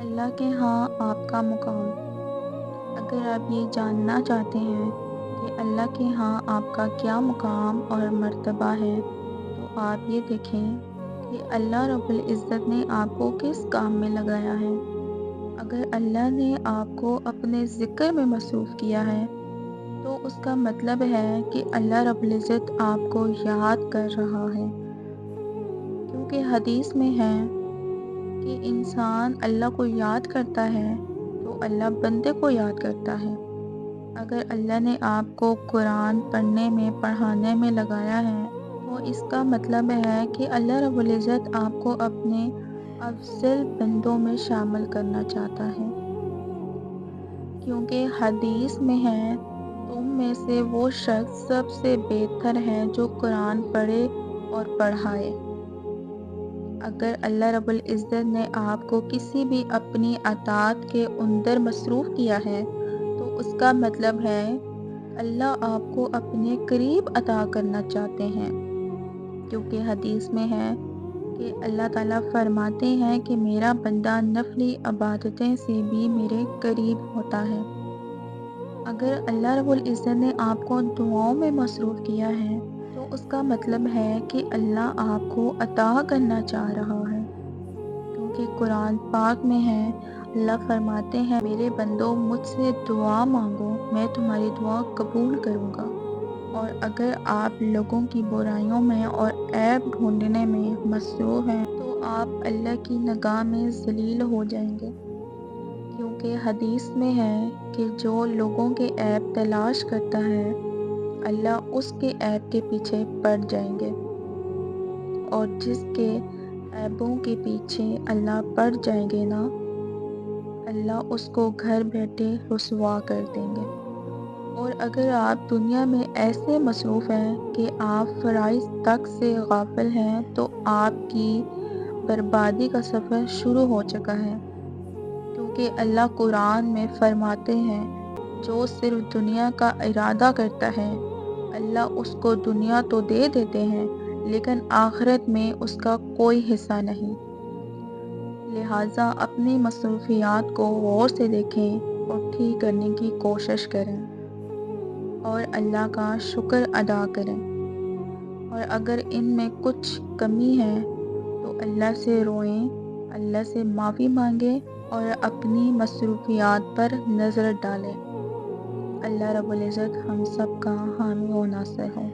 اللہ کے ہاں آپ کا مقام۔ اگر آپ یہ جاننا چاہتے ہیں کہ اللہ کے ہاں آپ کا کیا مقام اور مرتبہ ہے، تو آپ یہ دیکھیں کہ اللہ رب العزت نے آپ کو کس کام میں لگایا ہے۔ اگر اللہ نے آپ کو اپنے ذکر میں مصروف کیا ہے، تو اس کا مطلب ہے کہ اللہ رب العزت آپ کو یاد کر رہا ہے، کیونکہ حدیث میں ہے کہ انسان اللہ کو یاد کرتا ہے تو اللہ بندے کو یاد کرتا ہے۔ اگر اللہ نے آپ کو قرآن پڑھنے میں پڑھانے میں لگایا ہے، تو اس کا مطلب ہے کہ اللہ رب العزت آپ کو اپنے افضل بندوں میں شامل کرنا چاہتا ہے، کیونکہ حدیث میں ہے تم میں سے وہ شخص سب سے بہتر ہے جو قرآن پڑھے اور پڑھائے۔ اگر اللہ رب العزت نے آپ کو کسی بھی اپنی اطاعت کے اندر مصروف کیا ہے، تو اس کا مطلب ہے اللہ آپ کو اپنے قریب عطا کرنا چاہتے ہیں، کیونکہ حدیث میں ہے کہ اللہ تعالیٰ فرماتے ہیں کہ میرا بندہ نفلی عبادتیں سے بھی میرے قریب ہوتا ہے۔ اگر اللہ رب العزت نے آپ کو دعاؤں میں مصروف کیا ہے، تو اس کا مطلب ہے کہ اللہ آپ کو عطا کرنا چاہ رہا ہے، کیونکہ قرآن پاک میں ہے اللہ فرماتے ہیں میرے بندو مجھ سے دعا مانگو، میں تمہاری دعا قبول کروں گا۔ اور اگر آپ لوگوں کی برائیوں میں اور عیب ڈھونڈنے میں مصروف ہیں، تو آپ اللہ کی نگاہ میں ذلیل ہو جائیں گے، کیونکہ حدیث میں ہے کہ جو لوگوں کے عیب تلاش کرتا ہے، اللہ اس کے عیب کے پیچھے پڑ جائیں گے، اور جس کے عیبوں کے پیچھے اللہ پڑ جائیں گے نا، اللہ اس کو گھر بیٹھے رسوا کر دیں گے۔ اور اگر آپ دنیا میں ایسے مصروف ہیں کہ آپ فرائض تک سے غافل ہیں، تو آپ کی بربادی کا سفر شروع ہو چکا ہے، کیونکہ اللہ قرآن میں فرماتے ہیں جو صرف دنیا کا ارادہ کرتا ہے، اللہ اس کو دنیا تو دے دیتے ہیں لیکن آخرت میں اس کا کوئی حصہ نہیں۔ لہٰذا اپنی مصروفیات کو غور سے دیکھیں اور ٹھیک کرنے کی کوشش کریں، اور اللہ کا شکر ادا کریں، اور اگر ان میں کچھ کمی ہے تو اللہ سے روئیں، اللہ سے معافی مانگیں اور اپنی مصروفیات پر نظر ڈالیں۔ اللہ رب العزت ہم سب کا حامی و ناصر ہو۔